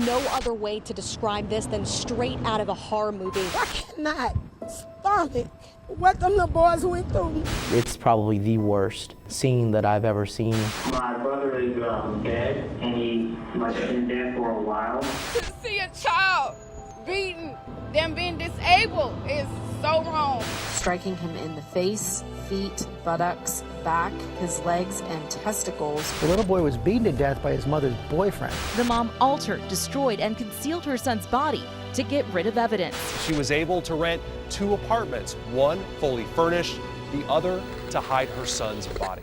no other way to describe this than straight out of a horror movie. I cannot stomach what them little boys went through. It's probably the worst scene that I've ever seen. My brother is dead, and he must have been dead for a while. To see a child beaten, them being disabled is so wrong. Striking him in the face, feet, buttocks, back, his legs, and testicles. The little boy was beaten to death by his mother's boyfriend. The mom altered, destroyed, and concealed her son's body to get rid of evidence. She was able to rent 2 apartments, one fully furnished, the other to hide her son's body.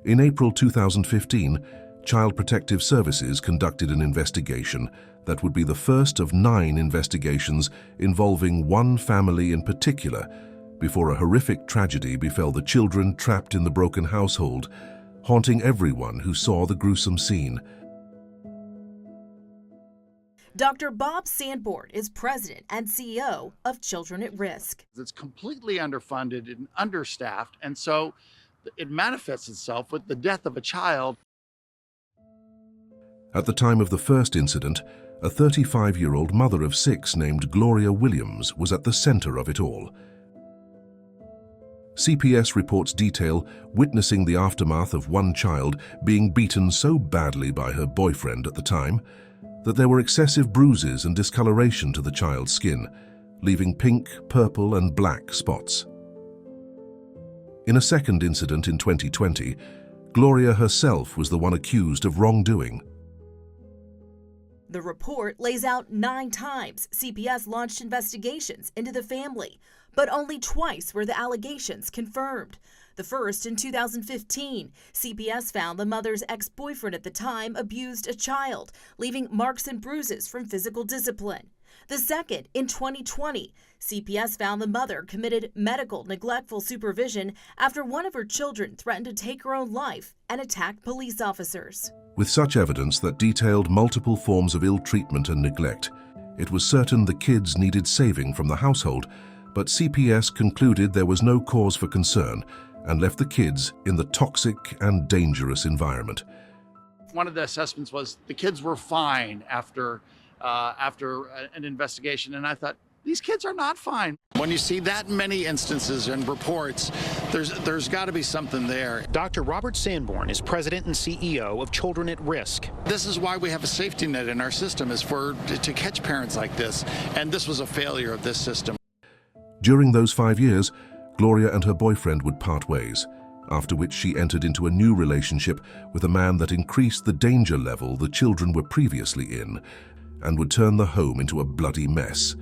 In April 2015, Child Protective Services conducted an investigation that would be the first of 9 investigations involving one family in particular before a horrific tragedy befell the children trapped in the broken household, haunting everyone who saw the gruesome scene. Dr. Bob Sanborn is president and CEO of Children at Risk. It's completely underfunded and understaffed, and so it manifests itself with the death of a child. At the time of the first incident, a 35-year-old mother of 6 named Gloria Williams was at the center of it all. CPS reports detail witnessing the aftermath of one child being beaten so badly by her boyfriend at the time that there were excessive bruises and discoloration to the child's skin, leaving pink, purple, and black spots. In a second incident in 2020, Gloria herself was the one accused of wrongdoing. The report lays out 9 times CPS launched investigations into the family, but only twice were the allegations confirmed. The first in 2015, CPS found the mother's ex-boyfriend at the time abused a child, leaving marks and bruises from physical discipline. The second, in 2020, CPS found the mother committed medical neglectful supervision after one of her children threatened to take her own life and attacked police officers. With such evidence that detailed multiple forms of ill treatment and neglect, it was certain the kids needed saving from the household, but CPS concluded there was no cause for concern and left the kids in the toxic and dangerous environment. One of the assessments was the kids were fine after an investigation, and I thought, these kids are not fine. When you see that many instances and reports, there's got to be something there. Dr. Robert Sanborn is president and CEO of Children at Risk. This is why we have a safety net in our system, is to catch parents like this, and this was a failure of this system. During those 5 years, Gloria and her boyfriend would part ways, after which she entered into a new relationship with a man that increased the danger level the children were previously in and would turn the home into a bloody mess.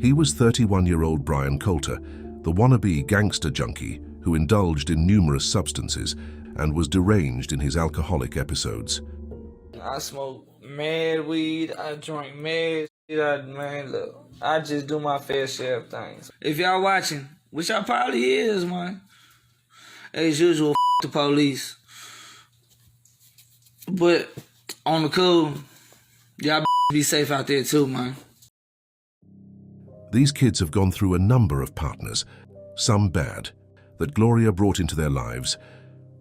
He was 31-year-old Brian Coulter, the wannabe gangster junkie who indulged in numerous substances and was deranged in his alcoholic episodes. I smoke mad weed, I drink mad shit, man, look, I just do my fair share of things. If y'all watching, which y'all probably is, man, as usual, the police. But on the cool, y'all be safe out there too, man. These kids have gone through a number of partners, some bad, that Gloria brought into their lives.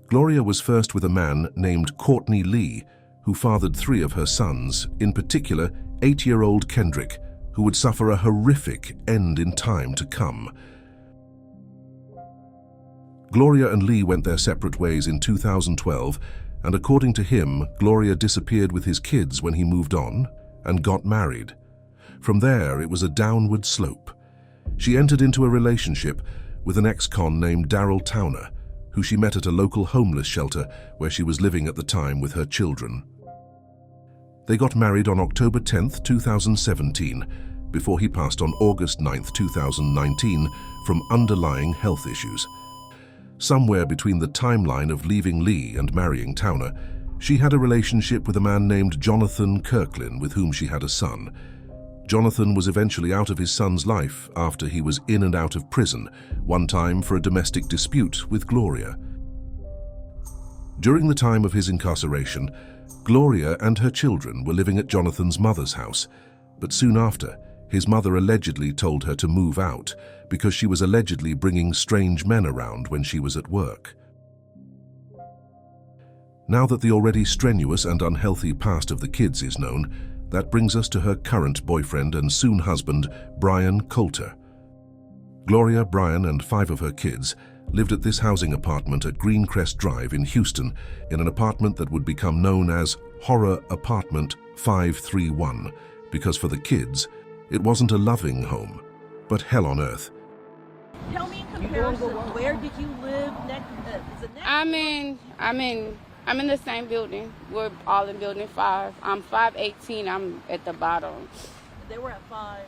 Gloria was first with a man named Courtney Lee, who fathered 3 of her sons, in particular 8-year-old Kendrick, who would suffer a horrific end in time to come. Gloria and Lee went their separate ways in 2012, and according to him, Gloria disappeared with his kids when he moved on and got married. From there, it was a downward slope. She entered into a relationship with an ex-con named Daryl Towner, who she met at a local homeless shelter where she was living at the time with her children. They got married on October 10th, 2017, before he passed on August 9th, 2019, from underlying health issues. Somewhere between the timeline of leaving Lee and marrying Towner, she had a relationship with a man named Jonathan Kirklin, with whom she had a son. Jonathan was eventually out of his son's life after he was in and out of prison, one time for a domestic dispute with Gloria. During the time of his incarceration, Gloria and her children were living at Jonathan's mother's house, but soon after, his mother allegedly told her to move out because she was allegedly bringing strange men around when she was at work. Now that the already strenuous and unhealthy past of the kids is known, that brings us to her current boyfriend and soon husband, Brian Coulter. Gloria, Brian, and 5 of her kids lived at this housing apartment at Greencrest Drive in Houston, in an apartment that would become known as Horror Apartment 531, because for the kids, it wasn't a loving home, but hell on earth. Tell me in comparison, where did you live next? I'm in the same building. We're all in building 5. I'm 518. I'm at the bottom. They were at 5.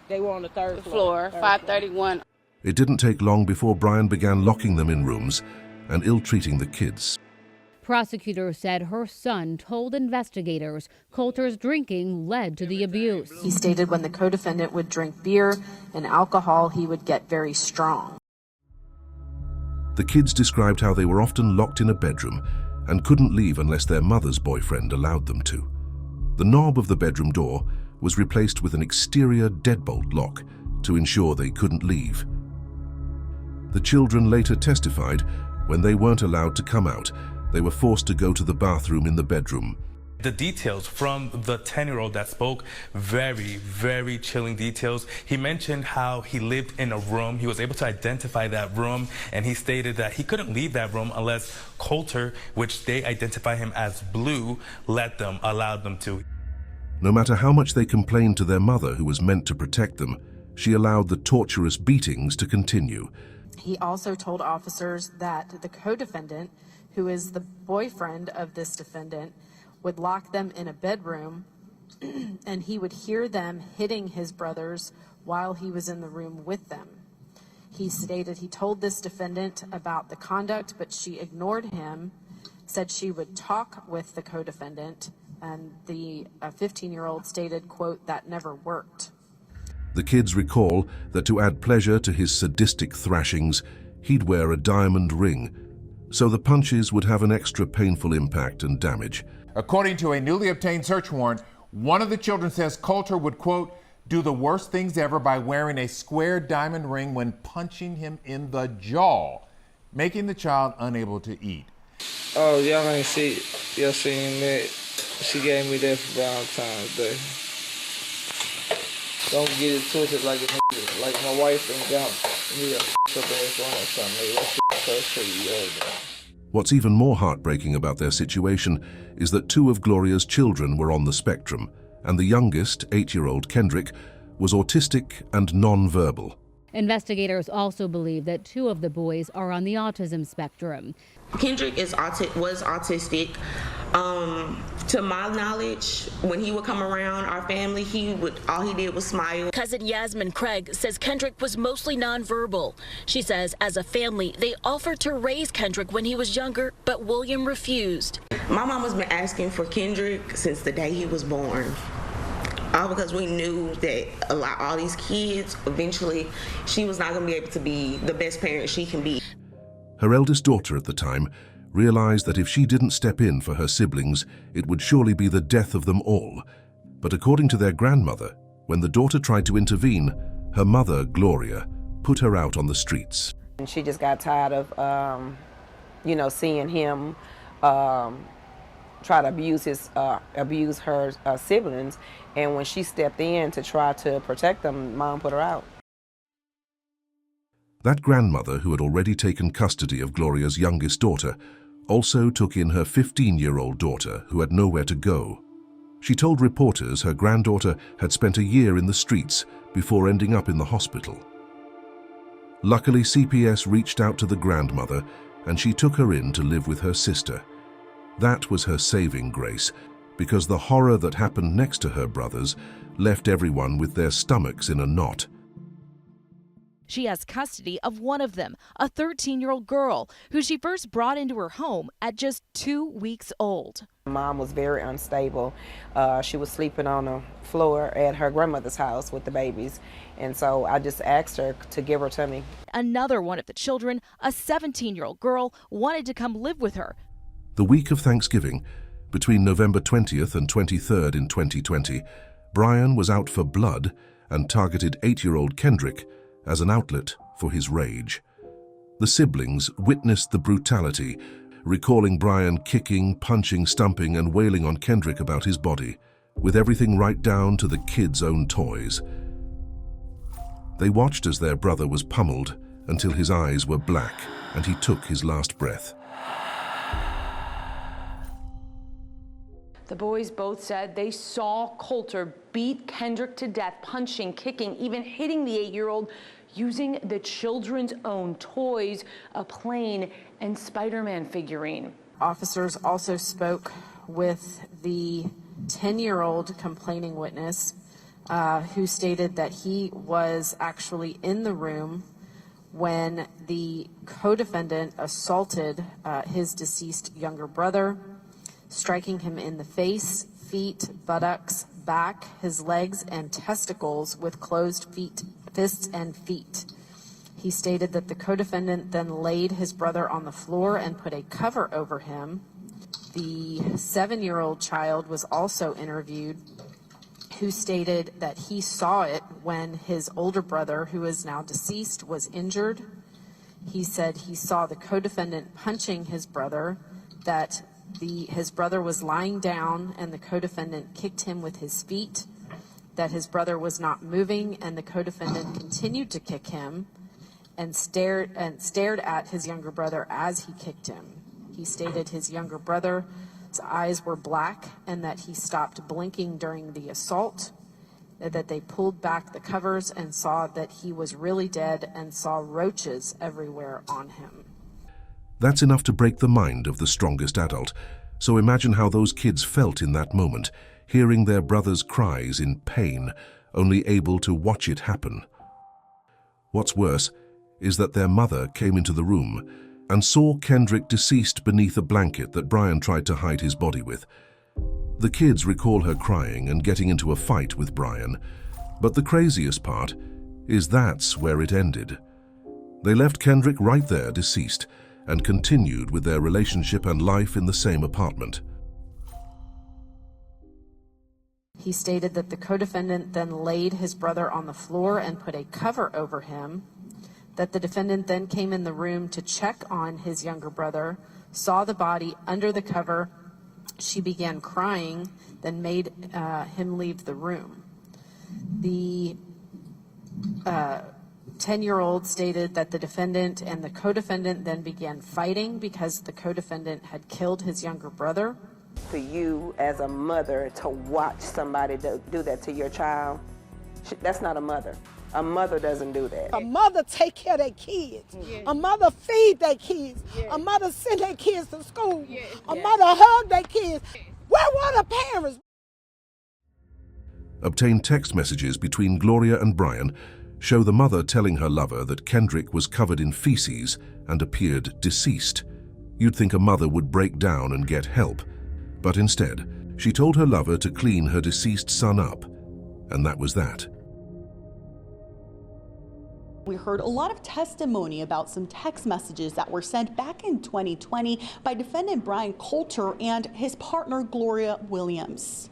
They were on the third floor. 531. It didn't take long before Brian began locking them in rooms and ill-treating the kids. Prosecutors said her son told investigators Coulter's drinking led to the abuse. He stated when the co-defendant would drink beer and alcohol, he would get very strong. The kids described how they were often locked in a bedroom and couldn't leave unless their mother's boyfriend allowed them to. The knob of the bedroom door was replaced with an exterior deadbolt lock to ensure they couldn't leave. The children later testified when they weren't allowed to come out, they were forced to go to the bathroom in the bedroom. The details from the 10-year-old that spoke, very, very chilling details. He mentioned how he lived in a room. He was able to identify that room, and he stated that he couldn't leave that room unless Coulter, which they identify him as Blue, allowed them to. No matter how much they complained to their mother, who was meant to protect them, she allowed the torturous beatings to continue. He also told officers that the co-defendant, who is the boyfriend of this defendant, would lock them in a bedroom and he would hear them hitting his brothers while he was in the room with them. He stated he told this defendant about the conduct, but she ignored him, said she would talk with the co-defendant, and the 15-year-old stated, quote, that never worked. The kids recall that to add pleasure to his sadistic thrashings, he'd wear a diamond ring, so the punches would have an extra painful impact and damage. According to a newly obtained search warrant, one of the children says Coulter would, quote, do the worst things ever by wearing a square diamond ring when punching him in the jaw, making the child unable to eat. Oh, y'all ain't seen that. She gave me that for Valentine's Day. Don't get it twisted like my wife ain't got me a up ass on or something. That shit crazy. What's even more heartbreaking about their situation is that 2 of Gloria's children were on the spectrum, and the youngest, 8-year-old Kendrick, was autistic and non-verbal. Investigators also believe that 2 of the boys are on the autism spectrum. Kendrick was autistic. To my knowledge, when he would come around our family, all he did was smile. Cousin Yasmin Craig says Kendrick was mostly nonverbal. She says as a family, they offered to raise Kendrick when he was younger, but William refused. My mom has been asking for Kendrick since the day he was born. All because we knew that all these kids, eventually, she was not going to be able to be the best parent she can be. Her eldest daughter at the time realized that if she didn't step in for her siblings, it would surely be the death of them all. But according to their grandmother, when the daughter tried to intervene, her mother, Gloria, put her out on the streets. And she just got tired of, seeing him try to abuse her siblings. And when she stepped in to try to protect them, Mom put her out. That grandmother, who had already taken custody of Gloria's youngest daughter, also took in her 15-year-old daughter, who had nowhere to go. She told reporters her granddaughter had spent a year in the streets before ending up in the hospital. Luckily, CPS reached out to the grandmother, and she took her in to live with her sister. That was her saving grace, because the horror that happened next to her brothers left everyone with their stomachs in a knot. She has custody of one of them, a 13-year-old girl, who she first brought into her home at just 2 weeks old. Mom was very unstable. She was sleeping on the floor at her grandmother's house with the babies, and so I just asked her to give her to me. Another one of the children, a 17-year-old girl, wanted to come live with her. The week of Thanksgiving, between November 20th and 23rd in 2020, Brian was out for blood and targeted 8-year-old Kendrick as an outlet for his rage. The siblings witnessed the brutality, recalling Brian kicking, punching, stumping, and wailing on Kendrick about his body, with everything right down to the kids' own toys. They watched as their brother was pummeled until his eyes were black and he took his last breath. The boys both said they saw Coulter beat Kendrick to death, punching, kicking, even hitting the 8-year-old using the children's own toys, a plane, and Spider-Man figurine. Officers also spoke with the 10-year-old complaining witness who stated that he was actually in the room when the co-defendant assaulted his deceased younger brother, striking him in the face, feet, buttocks, back, his legs, and testicles with closed fists and feet. He stated that the co-defendant then laid his brother on the floor and put a cover over him. The 7-year-old child was also interviewed, who stated that he saw it when his older brother, who is now deceased, was injured. He said he saw the co-defendant punching his brother, that his brother was lying down and the co-defendant kicked him with his feet, that his brother was not moving and the co-defendant continued to kick him and stared at his younger brother as he kicked him. He stated his younger brother's eyes were black and that he stopped blinking during the assault, that they pulled back the covers and saw that he was really dead and saw roaches everywhere on him. That's enough to break the mind of the strongest adult, so imagine how those kids felt in that moment, hearing their brother's cries in pain, only able to watch it happen. What's worse is that their mother came into the room and saw Kendrick deceased beneath a blanket that Brian tried to hide his body with. The kids recall her crying and getting into a fight with Brian, but the craziest part is that's where it ended. They left Kendrick right there deceased and continued with their relationship and life in the same apartment. He stated that the co-defendant then laid his brother on the floor and put a cover over him, that the defendant then came in the room to check on his younger brother, saw the body under the cover. She began crying, then made him leave the room. The 10-year-old stated that the defendant and the co-defendant then began fighting because the co-defendant had killed his younger brother. For you as a mother to watch somebody do that to your child, that's not a mother. A mother doesn't do that. A mother take care of their kids. Yeah. A mother feed their kids. Yeah. A mother send their kids to school. Yeah. A mother hug their kids. Where were the parents? Obtained text messages between Gloria and Brian show the mother telling her lover that Kendrick was covered in feces and appeared deceased. You'd think a mother would break down and get help, but instead, she told her lover to clean her deceased son up, and that was that. We heard a lot of testimony about some text messages that were sent back in 2020 by defendant Brian Coulter and his partner Gloria Williams.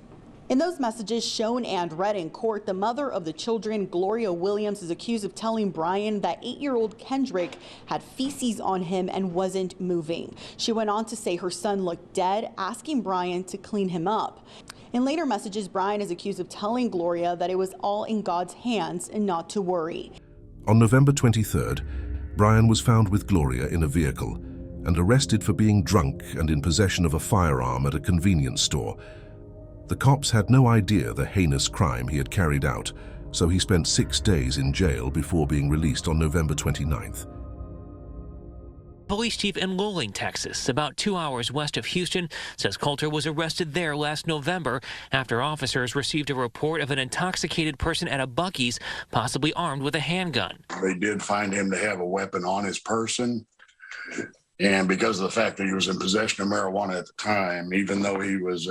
In those messages shown and read in court, the mother of the children, Gloria Williams, is accused of telling Brian that 8-year-old Kendrick had feces on him and wasn't moving. She went on to say her son looked dead, asking Brian to clean him up. In later messages, Brian is accused of telling Gloria that it was all in God's hands and not to worry. On November 23rd, Brian was found with Gloria in a vehicle and arrested for being drunk and in possession of a firearm at a convenience store. The cops had no idea the heinous crime he had carried out, so he spent 6 days in jail before being released on November 29th. Police chief in Luling, Texas, about 2 hours west of Houston, says Coulter was arrested there last November after officers received a report of an intoxicated person at a Buc-ee's, possibly armed with a handgun. They did find him to have a weapon on his person, and because of the fact that he was in possession of marijuana at the time, even though he was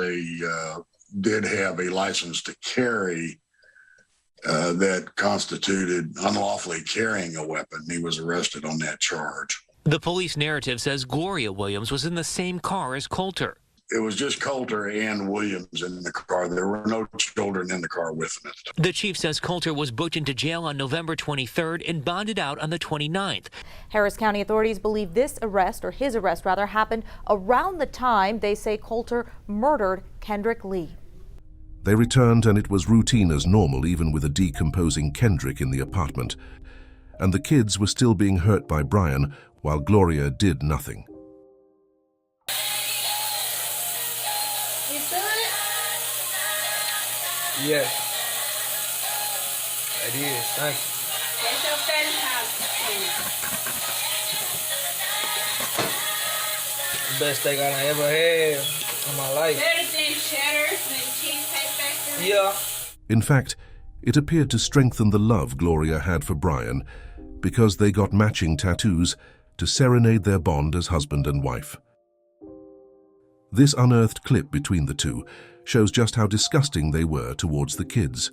did have a license to carry that constituted unlawfully carrying a weapon, he was arrested on that charge. The police narrative says Gloria Williams was in the same car as Coulter. It was just Coulter and Williams in the car. There were no children in the car with them. The chief says Coulter was booked into jail on November 23rd and bonded out on the 29th. Harris County authorities believe this arrest, or his arrest rather, happened around the time they say Coulter murdered Kendrick Lee. They returned and it was routine as normal, even with a decomposing Kendrick in the apartment. And the kids were still being hurt by Brian while Gloria did nothing. Yes. It is. Thank you. That's your fantastic. Best steak I ever had in my life. Better than cheddar and cheesecake factory. Yeah. In fact, it appeared to strengthen the love Gloria had for Brian because they got matching tattoos to serenade their bond as husband and wife. This unearthed clip between the two shows just how disgusting they were towards the kids.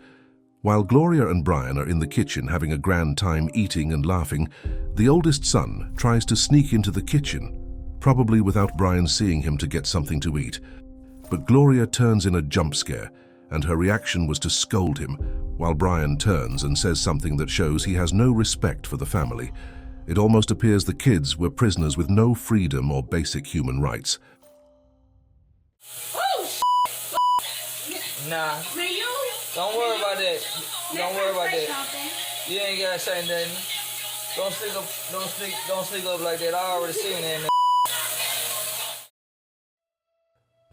While Gloria and Brian are in the kitchen having a grand time eating and laughing, the oldest son tries to sneak into the kitchen, probably without Brian seeing him, to get something to eat. But Gloria turns in a jump scare, and her reaction was to scold him, while Brian turns and says something that shows he has no respect for the family. It almost appears the kids were prisoners with no freedom or basic human rights. Nah. Don't worry about that. Don't worry about that. You ain't gotta say nothing. Don't sneak up like that. I already seen that.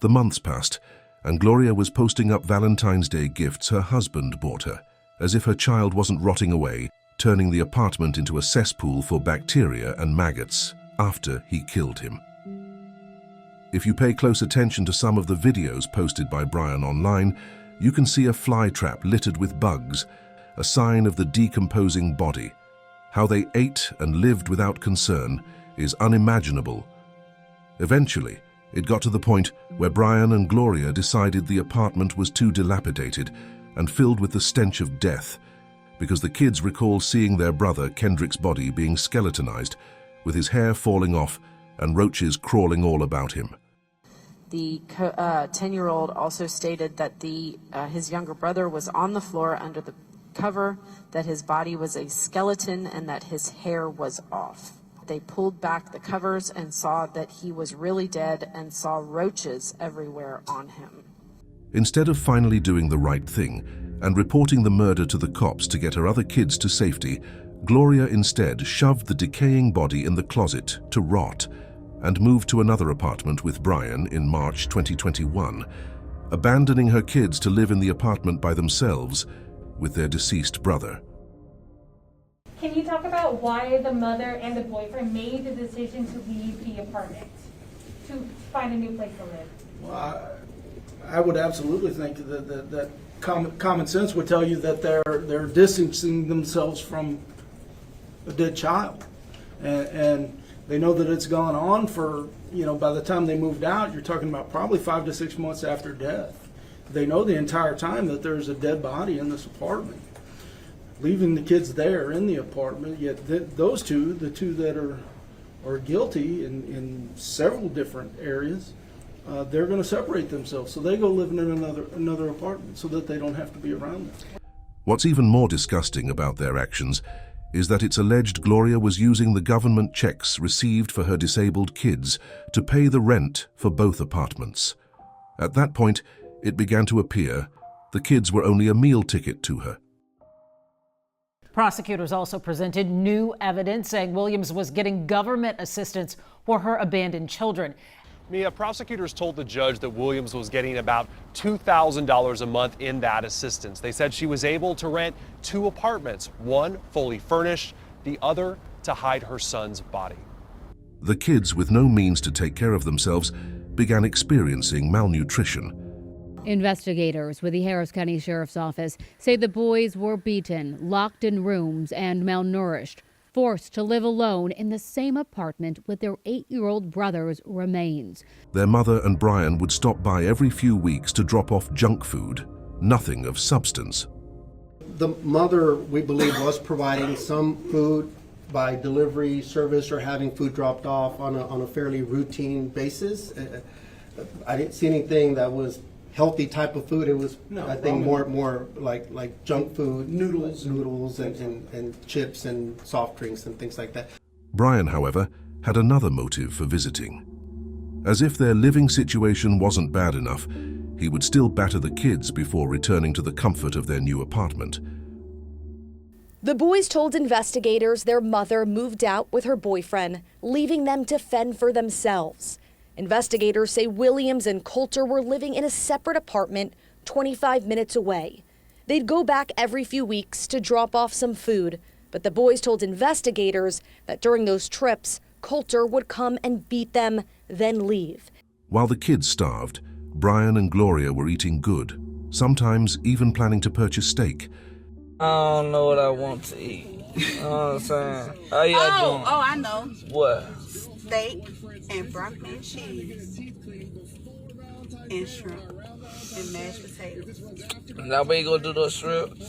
The months passed, and Gloria was posting up Valentine's Day gifts her husband bought her, as if her child wasn't rotting away, turning the apartment into a cesspool for bacteria and maggots after he killed him. If you pay close attention to some of the videos posted by Brian online, you can see a fly trap littered with bugs, a sign of the decomposing body. How they ate and lived without concern is unimaginable. Eventually, it got to the point where Brian and Gloria decided the apartment was too dilapidated and filled with the stench of death, because the kids recall seeing their brother Kendrick's body being skeletonized, with his hair falling off and roaches crawling all about him. The 10-year-old also stated that his younger brother was on the floor under the cover, that his body was a skeleton, and that his hair was off. They pulled back the covers and saw that he was really dead and saw roaches everywhere on him. Instead of finally doing the right thing and reporting the murder to the cops to get her other kids to safety, Gloria instead shoved the decaying body in the closet to rot and moved to another apartment with Brian in March 2021, abandoning her kids to live in the apartment by themselves with their deceased brother. Can you talk about why the mother and the boyfriend made the decision to leave the apartment, to find a new place to live? Well, I would absolutely think that common sense would tell you that they're distancing themselves from a dead child, and they know that it's gone on for, by the time they moved out, you're talking about probably 5 to 6 months after death. They know the entire time that there's a dead body in this apartment. Leaving the kids there in the apartment, yet those two, the two that are guilty in several different areas, they're going to separate themselves. So they go live in another apartment so that they don't have to be around them. What's even more disgusting about their actions is that it's alleged Gloria was using the government checks received for her disabled kids to pay the rent for both apartments. At that point, it began to appear the kids were only a meal ticket to her. Prosecutors also presented new evidence saying Williams was getting government assistance for her abandoned children. Mia, prosecutors told the judge that Williams was getting about $2,000 a month in that assistance. They said she was able to rent 2 apartments, one fully furnished, the other to hide her son's body. The kids, with no means to take care of themselves, began experiencing malnutrition. Investigators with the Harris County Sheriff's Office say the boys were beaten, locked in rooms, and malnourished, forced to live alone in the same apartment with their 8-year-old brother's remains. Their mother and Brian would stop by every few weeks to drop off junk food, nothing of substance. The mother, we believe, was providing some food by delivery service or having food dropped off on a fairly routine basis. I didn't see anything that was healthy type of food. It was, I think, more like junk food, noodles and chips and soft drinks and things like that. Brian, however, had another motive for visiting. As if their living situation wasn't bad enough, he would still batter the kids before returning to the comfort of their new apartment. The boys told investigators their mother moved out with her boyfriend, leaving them to fend for themselves. Investigators say Williams and Coulter were living in a separate apartment 25 minutes away. They'd go back every few weeks to drop off some food, but the boys told investigators that during those trips, Coulter would come and beat them, then leave. While the kids starved, Brian and Gloria were eating good, sometimes even planning to purchase steak. I don't know what I want to eat. You know what I'm saying? How y'all doing? Oh, I know. What? Steak and broccoli and cheese and shrimp and mashed potatoes. Now we gonna do those shrimp.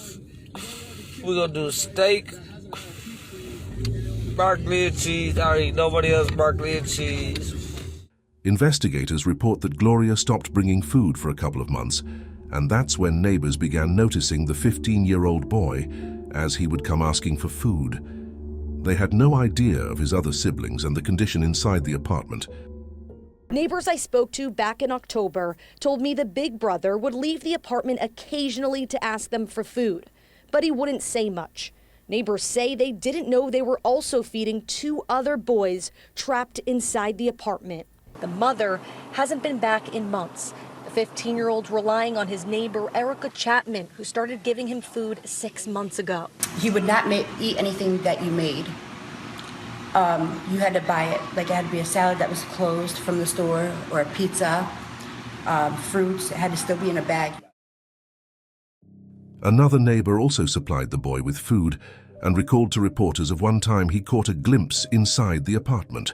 We gonna do steak, broccoli and cheese. I don't eat nobody else broccoli and cheese. Investigators report that Gloria stopped bringing food for a couple of months, and that's when neighbors began noticing the 15-year-old boy as he would come asking for food. They had no idea of his other siblings and the condition inside the apartment. Neighbors I spoke to back in October told me the big brother would leave the apartment occasionally to ask them for food, but he wouldn't say much. Neighbors say they didn't know they were also feeding 2 other boys trapped inside the apartment. The mother hasn't been back in months. The 15-year-old relying on his neighbor, Erica Chapman, who started giving him food 6 months ago. He would not eat anything that you made. You had to buy it. Like, it had to be a salad that was closed from the store, or a pizza, fruits. It had to still be in a bag. Another neighbor also supplied the boy with food and recalled to reporters of one time he caught a glimpse inside the apartment.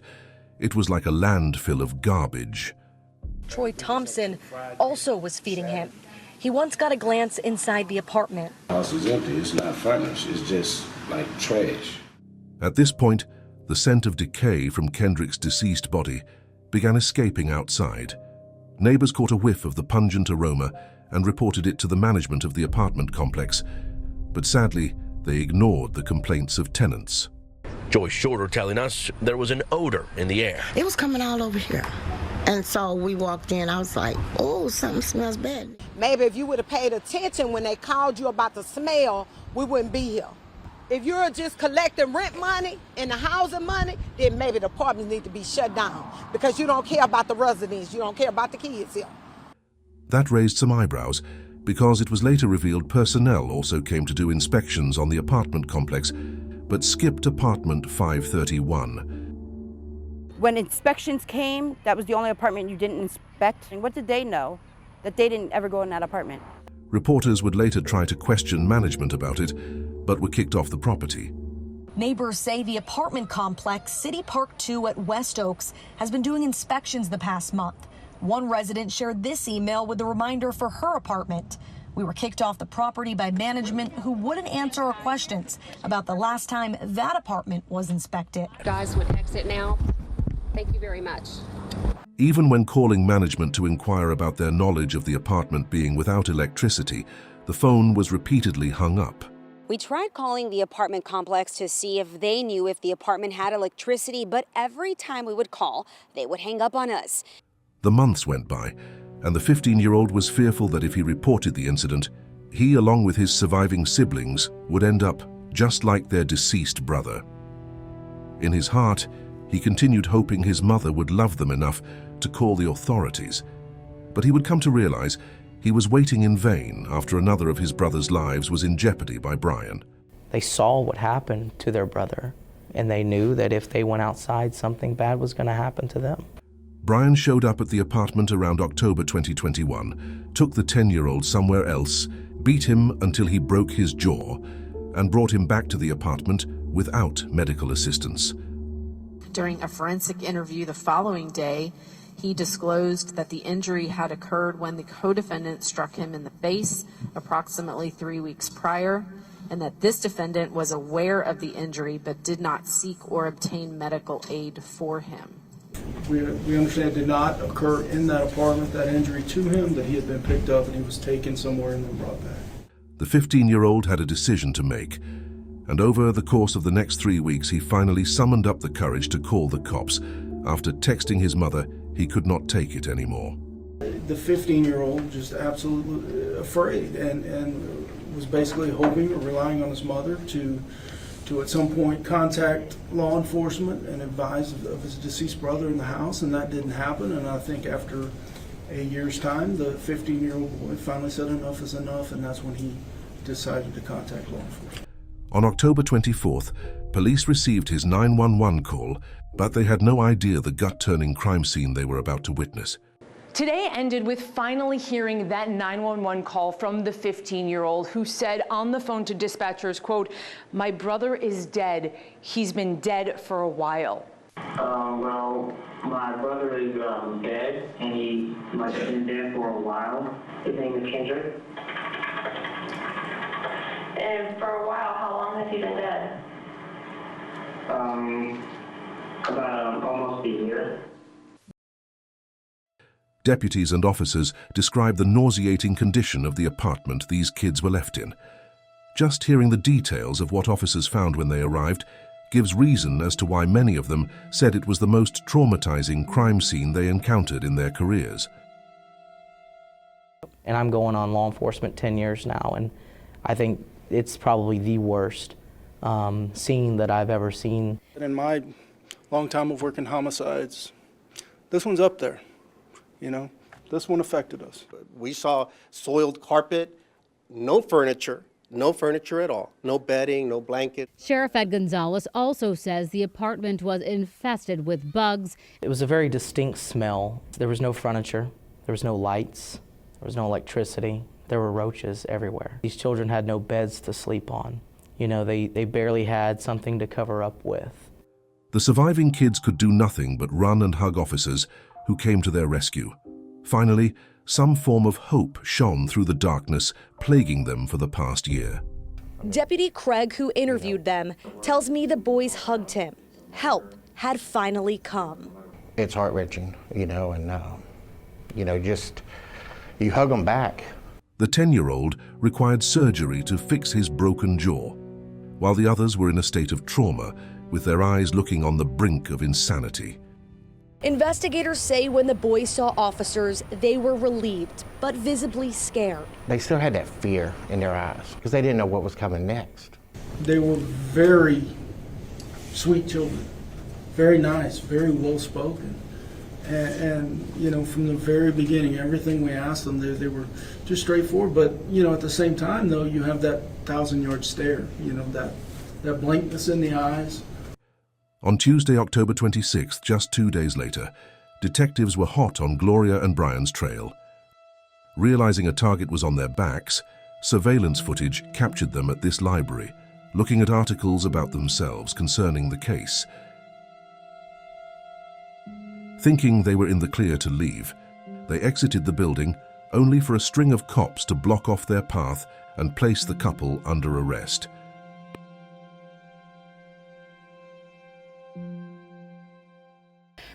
It was like a landfill of garbage. Troy Thompson also was feeding him. He once got a glance inside the apartment. The house is empty. It's not furnished. It's just like trash. At this point, the scent of decay from Kendrick's deceased body began escaping outside. Neighbors caught a whiff of the pungent aroma and reported it to the management of the apartment complex. But sadly, they ignored the complaints of tenants. Joyce Shorter telling us there was an odor in the air. It was coming all over here. And so we walked in, I was like, oh, something smells bad. Maybe if you would have paid attention when they called you about the smell, we wouldn't be here. If you're just collecting rent money and the housing money, then maybe the apartments need to be shut down because you don't care about the residents, you don't care about the kids here. That raised some eyebrows because it was later revealed personnel also came to do inspections on the apartment complex, but skipped apartment 531. When inspections came, that was the only apartment you didn't inspect. And what did they know? That they didn't ever go in that apartment. Reporters would later try to question management about it, but were kicked off the property. Neighbors say the apartment complex, City Park 2 at West Oaks, has been doing inspections the past month. One resident shared this email with a reminder for her apartment. We were kicked off the property by management who wouldn't answer our questions about the last time that apartment was inspected. Guys would exit now. Thank you very much. Even when calling management to inquire about their knowledge of the apartment being without electricity, the phone was repeatedly hung up. We tried calling the apartment complex to see if they knew if the apartment had electricity, but every time we would call, they would hang up on us. The months went by, and the 15-year-old was fearful that if he reported the incident, he, along with his surviving siblings, would end up just like their deceased brother. In his heart, he continued hoping his mother would love them enough to call the authorities. But he would come to realize he was waiting in vain after another of his brother's lives was in jeopardy by Brian. They saw what happened to their brother, and they knew that if they went outside, something bad was going to happen to them. Brian showed up at the apartment around October 2021, took the 10-year-old somewhere else, beat him until he broke his jaw, and brought him back to the apartment without medical assistance. During a forensic interview the following day, he disclosed that the injury had occurred when the co-defendant struck him in the face approximately 3 weeks prior. and that this defendant was aware of the injury but did not seek or obtain medical aid for him. We understand it did not occur in that apartment, that injury to him, that he had been picked up and he was taken somewhere and then brought back. The 15-year-old had a decision to make, and over the course of the next 3 weeks he finally summoned up the courage to call the cops after texting his mother he could not take it anymore. The 15-year-old just absolutely afraid and was basically hoping or relying on his mother to at some point contact law enforcement and advise of his deceased brother in the house, and that didn't happen. And I think after a year's time, the 15-year-old boy finally said enough is enough, and that's when he decided to contact law enforcement. On October 24th, police received his 911 call, but they had no idea the gut-turning crime scene they were about to witness. Today ended with finally hearing that 911 call from the 15-year-old who said on the phone to dispatchers, quote, "My brother is dead. He's been dead for a while." Well, my brother is dead, and he might have been dead for a while. His name is Kendrick. And for a while, how long has he been dead? About almost a year. Deputies and officers described the nauseating condition of the apartment these kids were left in. Just hearing the details of what officers found when they arrived gives reason as to why many of them said it was the most traumatizing crime scene they encountered in their careers. And I'm going on law enforcement 10 years now, and I think it's probably the worst scene that I've ever seen. In my long time of working homicides, this one's up there. You know, this one affected us. We saw soiled carpet, no furniture at all. No bedding, no blanket. Sheriff Ed Gonzalez also says the apartment was infested with bugs. It was a very distinct smell. There was no furniture, there was no lights, there was no electricity. There were roaches everywhere. These children had no beds to sleep on. You know, they barely had something to cover up with. The surviving kids could do nothing but run and hug officers who came to their rescue. Finally, some form of hope shone through the darkness plaguing them for the past year. Deputy Craig, who interviewed them, tells me the boys hugged him. Help had finally come. It's heart-wrenching, you know, and, just, you hug them back. The 10-year-old required surgery to fix his broken jaw, while the others were in a state of trauma, with their eyes looking on the brink of insanity. Investigators say when the boys saw officers, they were relieved, but visibly scared. They still had that fear in their eyes because they didn't know what was coming next. They were very sweet children, very nice, very well-spoken. And from the very beginning, everything we asked them, they were just straightforward. But, at the same time, though, you have that 1,000-yard stare, that blankness in the eyes. On Tuesday, October 26th, just 2 days later, detectives were hot on Gloria and Brian's trail. Realizing a target was on their backs, surveillance footage captured them at this library, looking at articles about themselves concerning the case. Thinking they were in the clear to leave, they exited the building only for a string of cops to block off their path and place the couple under arrest.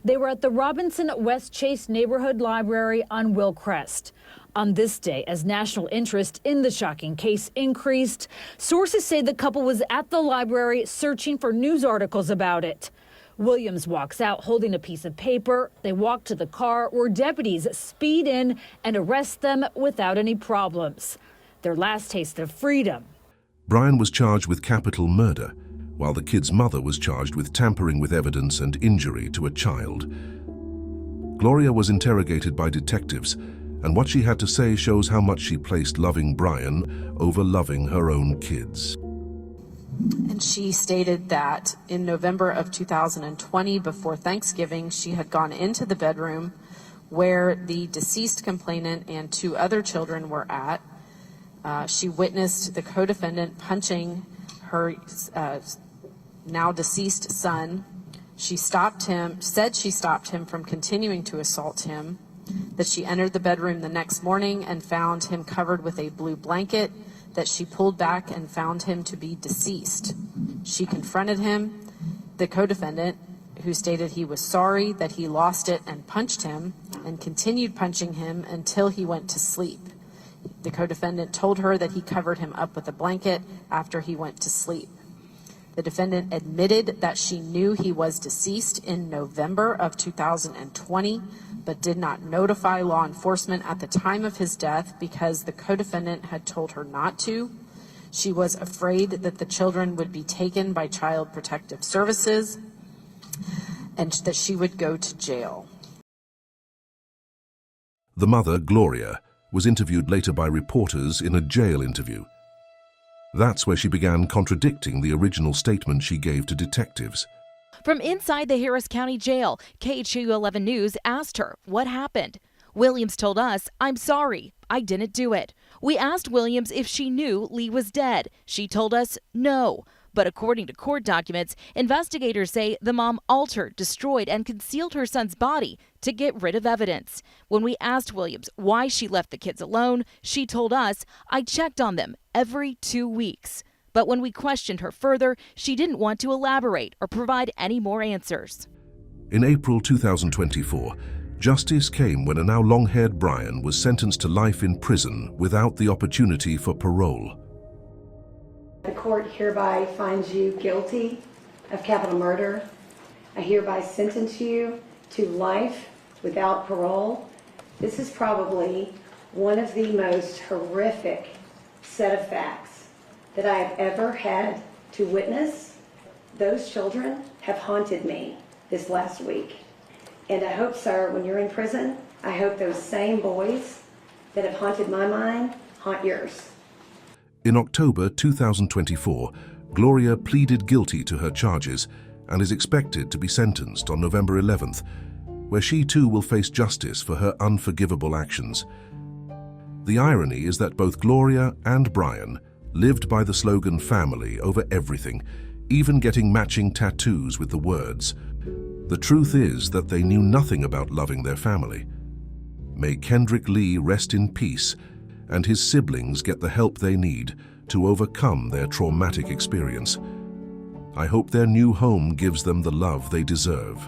They were at the Robinson West Chase Neighborhood Library on Wilcrest. On this day, as national interest in the shocking case increased, sources say the couple was at the library searching for news articles about it. Williams walks out holding a piece of paper. They walk to the car where deputies speed in and arrest them without any problems. Their last taste of freedom. Brian was charged with capital murder, while the kid's mother was charged with tampering with evidence and injury to a child. Gloria was interrogated by detectives, and what she had to say shows how much she placed loving Brian over loving her own kids. And she stated that in November of 2020, before Thanksgiving, she had gone into the bedroom where the deceased complainant and 2 other children were at. She witnessed the co-defendant punching her now deceased son. She stopped him, said she stopped him from continuing to assault him, that she entered the bedroom the next morning and found him covered with a blue blanket, that she pulled back and found him to be deceased. She confronted him, the co-defendant, who stated he was sorry that he lost it and punched him, and continued punching him until he went to sleep. The co-defendant told her that he covered him up with a blanket after he went to sleep. The defendant admitted that she knew he was deceased in November of 2020, but did not notify law enforcement at the time of his death because the co-defendant had told her not to. She was afraid that the children would be taken by Child Protective Services and that she would go to jail. The mother, Gloria, was interviewed later by reporters in a jail interview. That's where she began contradicting the original statement she gave to detectives. From inside the Harris County Jail, KHOU11 News asked her what happened. Williams told us, "I'm sorry, I didn't do it." We asked Williams if she knew Lee was dead. She told us no. But according to court documents, investigators say the mom altered, destroyed, and concealed her son's body to get rid of evidence. When we asked Williams why she left the kids alone, she told us, "I checked on them every 2 weeks." But when we questioned her further, she didn't want to elaborate or provide any more answers. In April 2024, justice came when a now long-haired Brian was sentenced to life in prison without the opportunity for parole. The court hereby finds you guilty of capital murder. I hereby sentence you to life without parole. This is probably one of the most horrific set of facts that I have ever had to witness. Those children have haunted me this last week. And I hope, sir, when you're in prison, I hope those same boys that have haunted my mind haunt yours. In October 2024, Gloria pleaded guilty to her charges and is expected to be sentenced on November 11th, where she too will face justice for her unforgivable actions. The irony is that both Gloria and Brian lived by the slogan family over everything, even getting matching tattoos with the words. The truth is that they knew nothing about loving their family. May Kendrick Lee rest in peace and his siblings get the help they need to overcome their traumatic experience. I hope their new home gives them the love they deserve.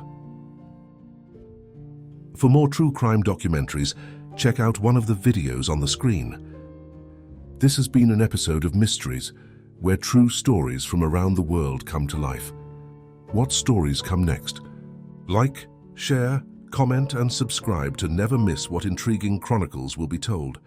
For more true crime documentaries, check out one of the videos on the screen. This has been an episode of Mysteries, where true stories from around the world come to life. What stories come next? Like, share, comment, and subscribe to never miss what intriguing chronicles will be told.